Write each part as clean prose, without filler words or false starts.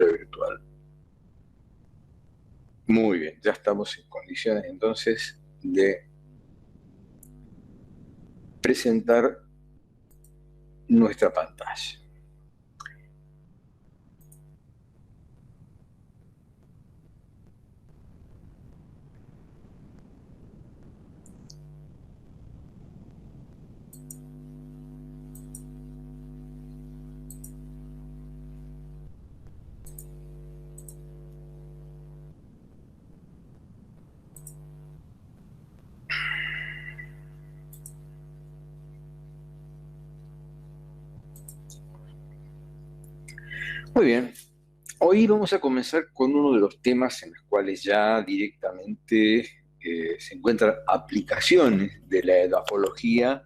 virtual. Muy bien, ya estamos en condiciones entonces de presentar nuestra pantalla. Muy bien, hoy vamos a comenzar con uno de los temas en los cuales ya directamente se encuentran aplicaciones de la edafología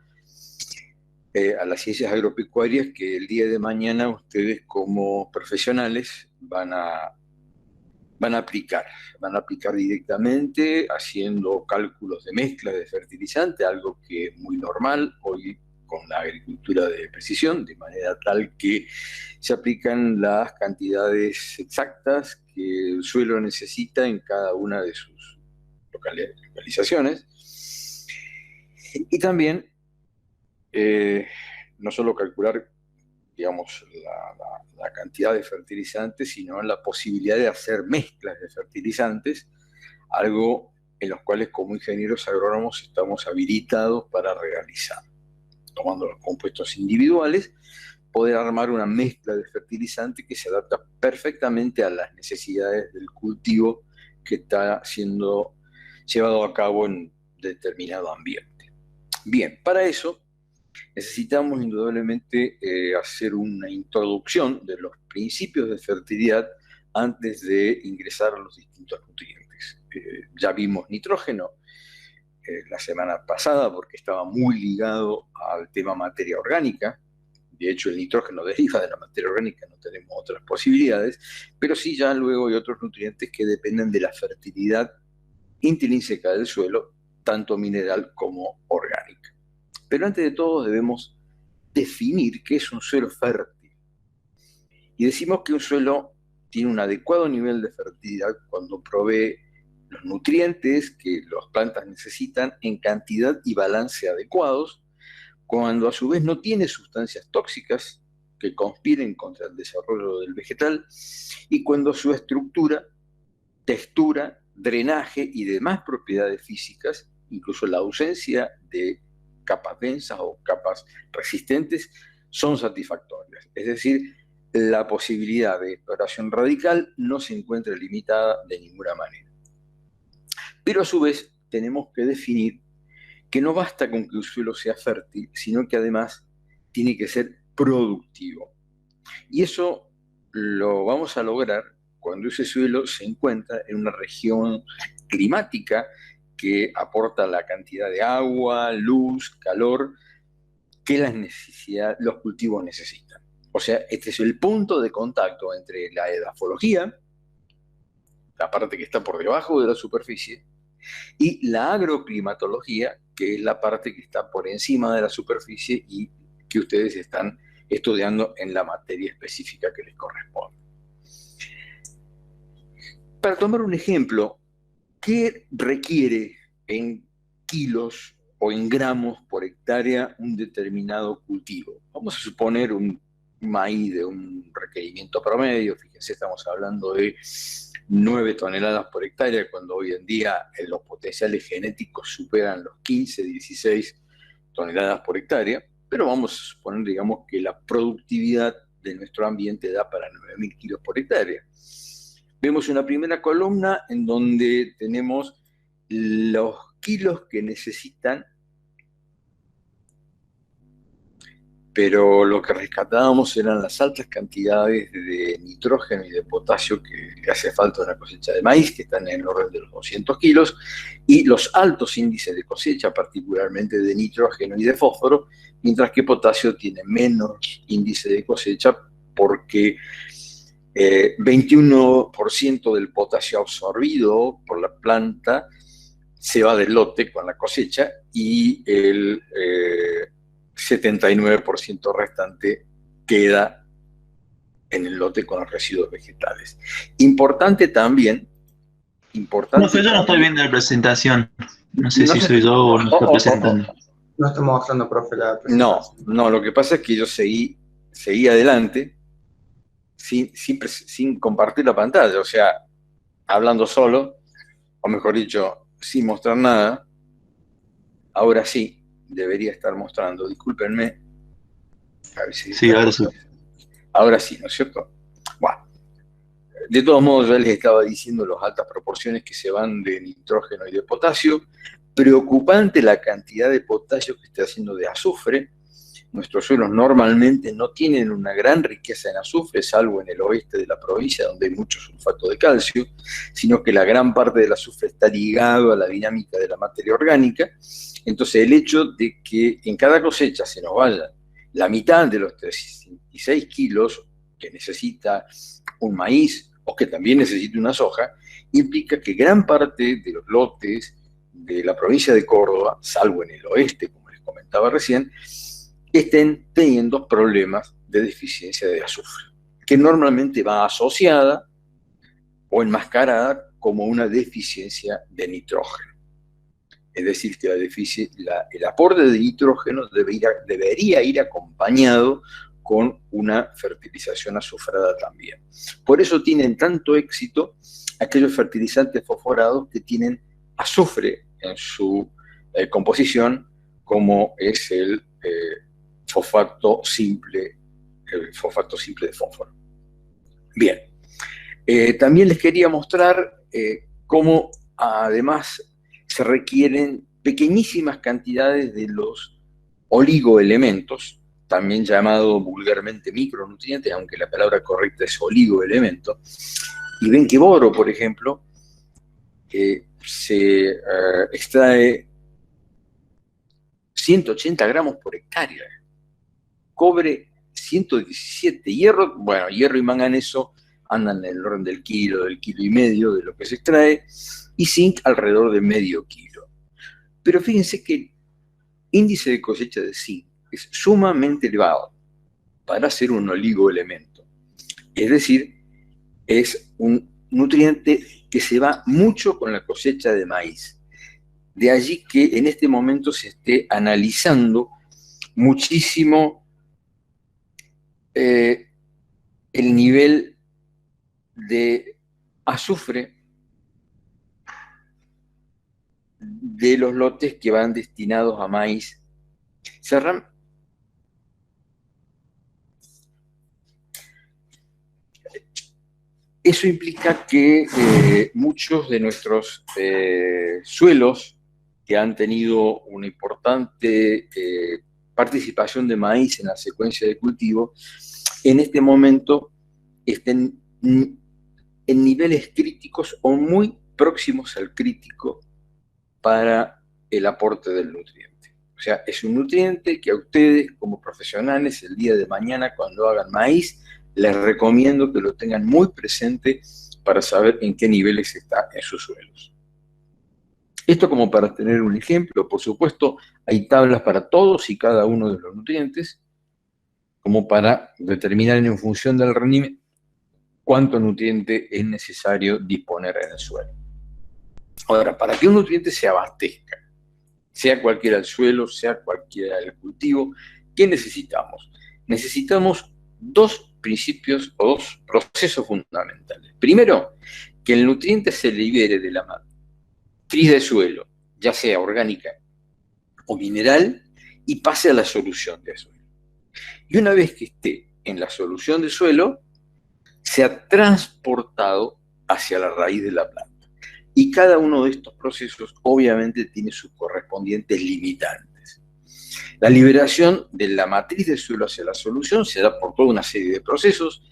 a las ciencias agropecuarias que el día de mañana ustedes como profesionales van a aplicar. Van a aplicar directamente haciendo cálculos de mezclas de fertilizante, algo que es muy normal hoy con la agricultura de precisión, de manera tal que se aplican las cantidades exactas que el suelo necesita en cada una de sus localizaciones. Y también no solo calcular, digamos, la cantidad de fertilizantes, sino la posibilidad de hacer mezclas de fertilizantes, algo en los cuales como ingenieros agrónomos estamos habilitados para realizar. Tomando los compuestos individuales, poder armar una mezcla de fertilizante que se adapta perfectamente a las necesidades del cultivo que está siendo llevado a cabo en determinado ambiente. Bien, para eso necesitamos indudablemente hacer una introducción de los principios de fertilidad antes de ingresar a los distintos nutrientes. Ya vimos nitrógeno la semana pasada porque estaba muy ligado al tema materia orgánica. De hecho, el nitrógeno deriva de la materia orgánica, no tenemos otras posibilidades, pero sí ya luego hay otros nutrientes que dependen de la fertilidad intrínseca del suelo, tanto mineral como orgánica. Pero antes de todo debemos definir qué es un suelo fértil. Y decimos que un suelo tiene un adecuado nivel de fertilidad cuando provee los nutrientes que las plantas necesitan en cantidad y balance adecuados, cuando a su vez no tiene sustancias tóxicas que conspiren contra el desarrollo del vegetal, y cuando su estructura, textura, drenaje y demás propiedades físicas, incluso la ausencia de capas densas o capas resistentes, son satisfactorias. Es decir, la posibilidad de exploración radical no se encuentra limitada de ninguna manera. Pero a su vez tenemos que definir que no basta con que un suelo sea fértil, sino que además tiene que ser productivo. Y eso lo vamos a lograr cuando ese suelo se encuentra en una región climática que aporta la cantidad de agua, luz, calor que los cultivos necesitan. O sea, este es el punto de contacto entre la edafología, la parte que está por debajo de la superficie, y la agroclimatología, que es la parte que está por encima de la superficie y que ustedes están estudiando en la materia específica que les corresponde. Para tomar un ejemplo, ¿qué requiere en kilos o en gramos por hectárea un determinado cultivo? Vamos a suponer un maíz de un requerimiento promedio, fíjense, estamos hablando de 9 toneladas por hectárea, cuando hoy en día los potenciales genéticos superan los 15, 16 toneladas por hectárea, pero vamos a suponer, digamos, que la productividad de nuestro ambiente da para 9.000 kilos por hectárea. Vemos una primera columna en donde tenemos los kilos que necesitan, pero lo que rescatábamos eran las altas cantidades de nitrógeno y de potasio que le hace falta a una cosecha de maíz, que están en el orden de los 200 kilos, y los altos índices de cosecha, particularmente de nitrógeno y de fósforo, mientras que potasio tiene menos índice de cosecha porque 21% del potasio absorbido por la planta se va del lote con la cosecha y el 79% restante queda en el lote con los residuos vegetales. Importante también, Profe, yo no estoy viendo la presentación. No sé no si se, soy yo o no está presentando. No está mostrando, profe, la no, presentación. no, lo que pasa es que yo seguí adelante sin compartir la pantalla, o sea, hablando solo, o mejor dicho, sin mostrar nada. Ahora sí, debería estar mostrando, discúlpenme, a ver si Sí, esta ahora cosa. sí. Ahora sí, ¿no es cierto? Bueno, de todos modos, ya les estaba diciendo las altas proporciones que se van de nitrógeno y de potasio. Preocupante la cantidad de potasio que está haciendo de azufre. Nuestros suelos normalmente no tienen una gran riqueza en azufre, salvo en el oeste de la provincia, donde hay mucho sulfato de calcio, sino que la gran parte del azufre está ligado a la dinámica de la materia orgánica. Entonces, el hecho de que en cada cosecha se nos vaya la mitad de los 36 kilos que necesita un maíz o que también necesita una soja, implica que gran parte de los lotes de la provincia de Córdoba, salvo en el oeste, como les comentaba recién, estén teniendo problemas de deficiencia de azufre, que normalmente va asociada o enmascarada como una deficiencia de nitrógeno. Es decir, que el aporte de nitrógeno debería ir acompañado con una fertilización azufrada también. Por eso tienen tanto éxito aquellos fertilizantes fosforados que tienen azufre en su composición, como es el fosfato simple de fósforo. Bien, también les quería mostrar cómo además se requieren pequeñísimas cantidades de los oligoelementos, también llamado vulgarmente micronutrientes, aunque la palabra correcta es oligoelemento. Y ven que boro, por ejemplo, se extrae 180 gramos por hectárea, cobre 117, hierro, bueno, hierro y manganeso andan en el orden del kilo y medio de lo que se extrae, y zinc alrededor de medio kilo. Pero fíjense que el índice de cosecha de zinc es sumamente elevado para ser un oligoelemento. Es decir, es un nutriente que se va mucho con la cosecha de maíz. De allí que en este momento se esté analizando muchísimo el nivel de azufre de los lotes que van destinados a maíz. Eso implica que muchos de nuestros suelos que han tenido una importante participación de maíz en la secuencia de cultivo, en este momento estén en niveles críticos o muy próximos al crítico para el aporte del nutriente. O sea, es un nutriente que a ustedes como profesionales el día de mañana cuando hagan maíz, les recomiendo que lo tengan muy presente para saber en qué niveles está en sus suelos. Esto como para tener un ejemplo, por supuesto, hay tablas para todos y cada uno de los nutrientes, como para determinar en función del rendimiento cuánto nutriente es necesario disponer en el suelo. Ahora, para que un nutriente se abastezca, sea cualquiera el suelo, sea cualquiera el cultivo, ¿qué necesitamos? Necesitamos dos principios o dos procesos fundamentales. Primero, que el nutriente se libere de la matriz de suelo, ya sea orgánica o mineral, y pase a la solución de suelo. Y una vez que esté en la solución de suelo, sea transportado hacia la raíz de la planta. Y cada uno de estos procesos obviamente tiene sus correspondientes limitantes. La liberación de la matriz de suelo hacia la solución se da por toda una serie de procesos: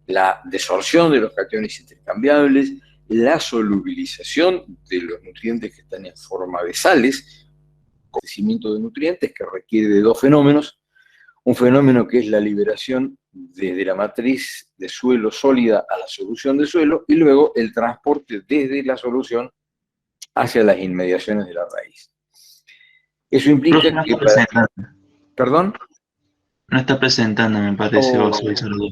la desorción de los cationes intercambiables, la solubilización de los nutrientes que están en forma de sales, crecimiento de nutrientes que requiere de dos fenómenos. Un fenómeno que es la liberación desde la matriz de suelo sólida a la solución de suelo, y luego el transporte desde la solución hacia las inmediaciones de la raíz. Eso implica no que... ¿Perdón? No está presentando, me parece, o soy saludo.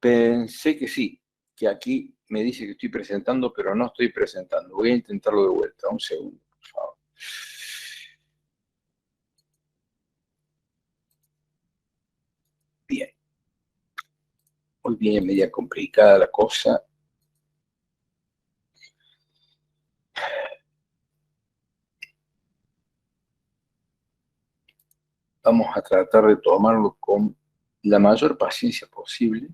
Pensé que sí, que aquí me dice que estoy presentando, pero no estoy presentando. Voy a intentarlo de vuelta, un segundo, por favor. Bien. Hoy viene media complicada la cosa. Vamos a tratar de tomarlo con la mayor paciencia posible,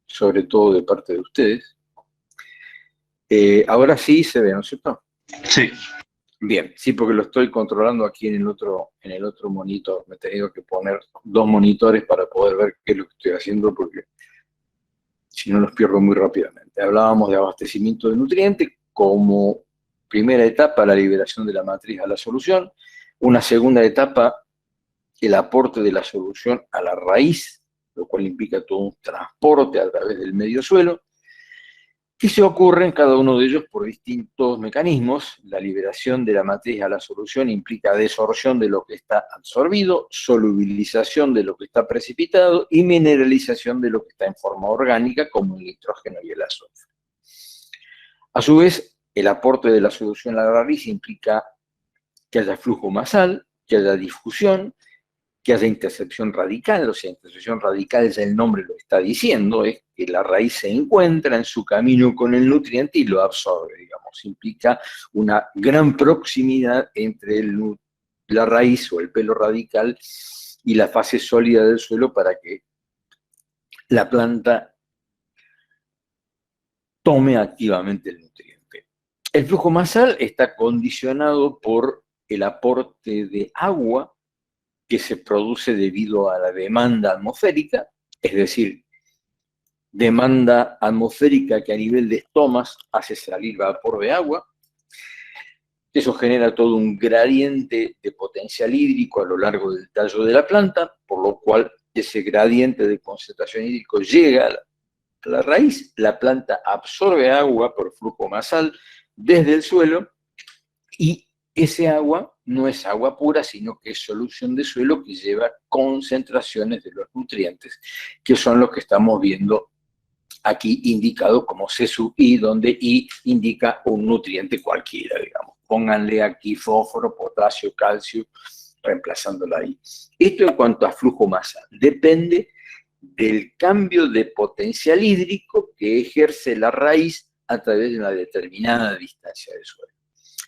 sobre todo de parte de ustedes. Ahora sí se ve, ¿no es cierto? Sí. Bien, sí, porque lo estoy controlando aquí en el otro monitor. Me he tenido que poner 2 monitores para poder ver qué es lo que estoy haciendo, porque si no los pierdo muy rápidamente. Hablábamos de abastecimiento de nutrientes como primera etapa, la liberación de la matriz a la solución. Una segunda etapa, el aporte de la solución a la raíz, lo cual implica todo un transporte a través del medio suelo, que se ocurre en cada uno de ellos por distintos mecanismos. La liberación de la matriz a la solución implica desorción de lo que está absorbido, solubilización de lo que está precipitado y mineralización de lo que está en forma orgánica, como el nitrógeno y el azufre. A su vez, el aporte de la solución a la raíz implica que haya flujo masal, que haya difusión, que haya intercepción radical. O sea, intercepción radical, ya el nombre lo está diciendo, es que la raíz se encuentra en su camino con el nutriente y lo absorbe, digamos. Implica una gran proximidad entre la raíz o el pelo radical y la fase sólida del suelo para que la planta tome activamente el nutriente. El flujo masal está condicionado por el aporte de agua que se produce debido a la demanda atmosférica, es decir, demanda atmosférica que a nivel de estomas hace salir vapor de agua. Eso genera todo un gradiente de potencial hídrico a lo largo del tallo de la planta, por lo cual ese gradiente de concentración hídrico llega a la raíz, la planta absorbe agua por flujo masal desde el suelo y ese agua no es agua pura, sino que es solución de suelo que lleva concentraciones de los nutrientes, que son los que estamos viendo aquí indicado como C sub I, donde I indica un nutriente cualquiera, digamos. Pónganle aquí fósforo, potasio, calcio, reemplazando la I. Esto en cuanto a flujo masal. Depende del cambio de potencial hídrico que ejerce la raíz a través de una determinada distancia del suelo.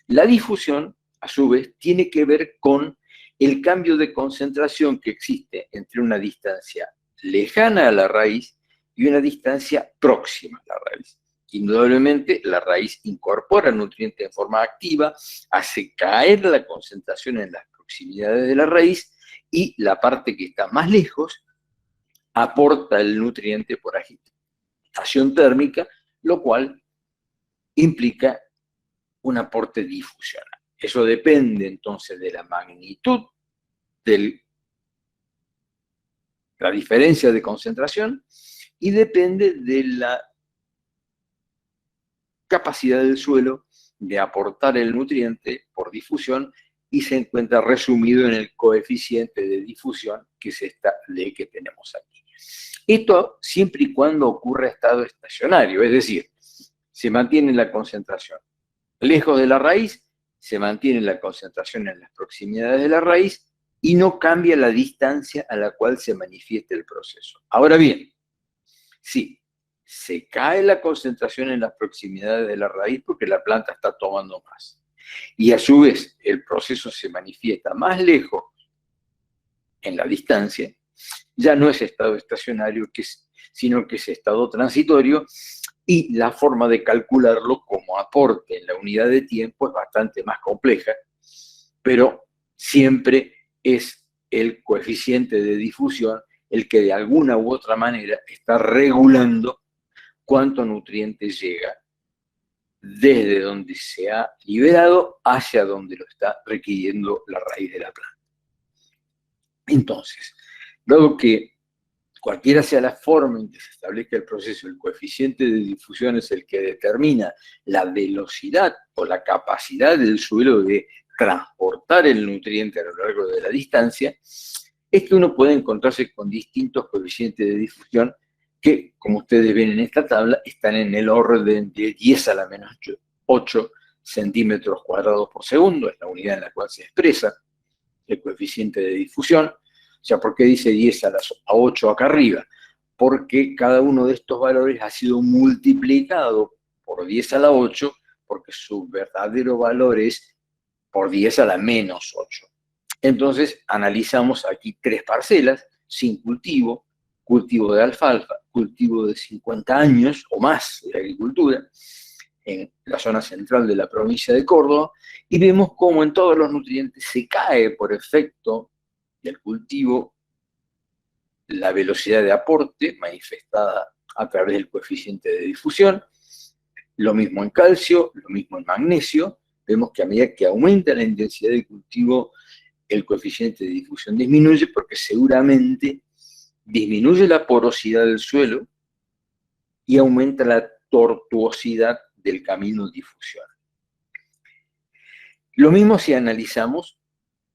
La difusión, a su vez, tiene que ver con el cambio de concentración que existe entre una distancia lejana a la raíz y una distancia próxima a la raíz. Indudablemente, la raíz incorpora nutrientes en forma activa, hace caer la concentración en las proximidades de la raíz y la parte que está más lejos aporta el nutriente por agitación térmica, lo cual implica un aporte difusional. Eso depende entonces de la magnitud de la diferencia de concentración y depende de la capacidad del suelo de aportar el nutriente por difusión y se encuentra resumido en el coeficiente de difusión, que es esta ley que tenemos aquí. Esto siempre y cuando ocurra estado estacionario, es decir, se mantiene la concentración lejos de la raíz, se mantiene la concentración en las proximidades de la raíz y no cambia la distancia a la cual se manifiesta el proceso. Ahora bien, sí, se cae la concentración en las proximidades de la raíz porque la planta está tomando más. Y a su vez, el proceso se manifiesta más lejos en la distancia, ya no es estado estacionario, sino que es estado transitorio, y la forma de calcularlo como aporte en la unidad de tiempo es bastante más compleja, pero siempre es el coeficiente de difusión el que de alguna u otra manera está regulando cuánto nutriente llega desde donde se ha liberado hacia donde lo está requiriendo la raíz de la planta. Entonces, dado que cualquiera sea la forma en que se establezca el proceso, el coeficiente de difusión es el que determina la velocidad o la capacidad del suelo de transportar el nutriente a lo largo de la distancia, es que uno puede encontrarse con distintos coeficientes de difusión que, como ustedes ven en esta tabla, están en el orden de 10 a la menos 8 centímetros cuadrados por segundo, es la unidad en la cual se expresa el coeficiente de difusión. O sea, ¿por qué dice 10 a 8 acá arriba? Porque cada uno de estos valores ha sido multiplicado por 10 a la 8, porque su verdadero valor es por 10 a la menos 8. Entonces, analizamos aquí 3 parcelas, sin cultivo, cultivo de alfalfa, cultivo de 50 años o más de agricultura, en la zona central de la provincia de Córdoba, y vemos cómo en todos los nutrientes se cae por efecto del cultivo la velocidad de aporte manifestada a través del coeficiente de difusión. Lo mismo en calcio, lo mismo en magnesio. Vemos que a medida que aumenta la intensidad de cultivo, el coeficiente de difusión disminuye, porque seguramente disminuye la porosidad del suelo y aumenta la tortuosidad del camino de difusión. Lo mismo si analizamos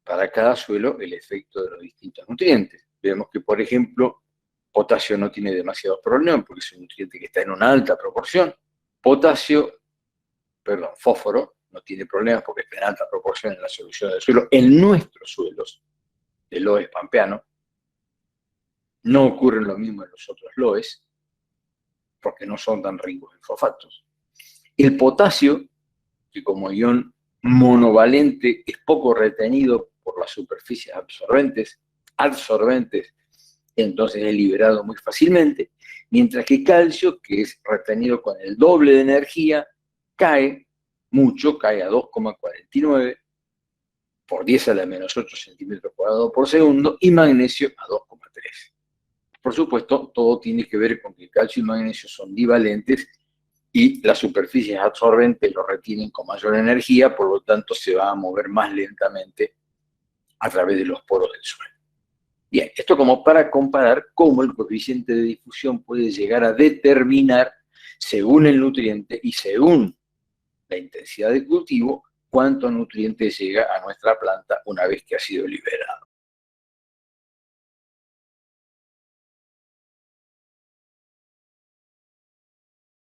para cada suelo el efecto de los distintos nutrientes. Vemos que, por ejemplo, potasio no tiene demasiados problemas porque es un nutriente que está en una alta proporción. Fósforo no tiene problemas porque está en alta proporción en la solución del suelo. En nuestros suelos de loes pampeano no ocurre lo mismo en los otros loes porque no son tan ricos en fosfatos. El potasio, que como ion monovalente es poco retenido por las superficies absorbentes, entonces es liberado muy fácilmente, mientras que calcio, que es retenido con el doble de energía, cae mucho, cae a 2,49 por 10 a la menos 8 centímetros cuadrados por segundo, y magnesio a 2,3. Por supuesto, todo tiene que ver con que el calcio y el magnesio son divalentes y las superficies absorbentes lo retienen con mayor energía, por lo tanto se va a mover más lentamente a través de los poros del suelo. Bien, esto como para comparar cómo el coeficiente de difusión puede llegar a determinar, según el nutriente y según la intensidad de cultivo, cuánto nutriente llega a nuestra planta una vez que ha sido liberado.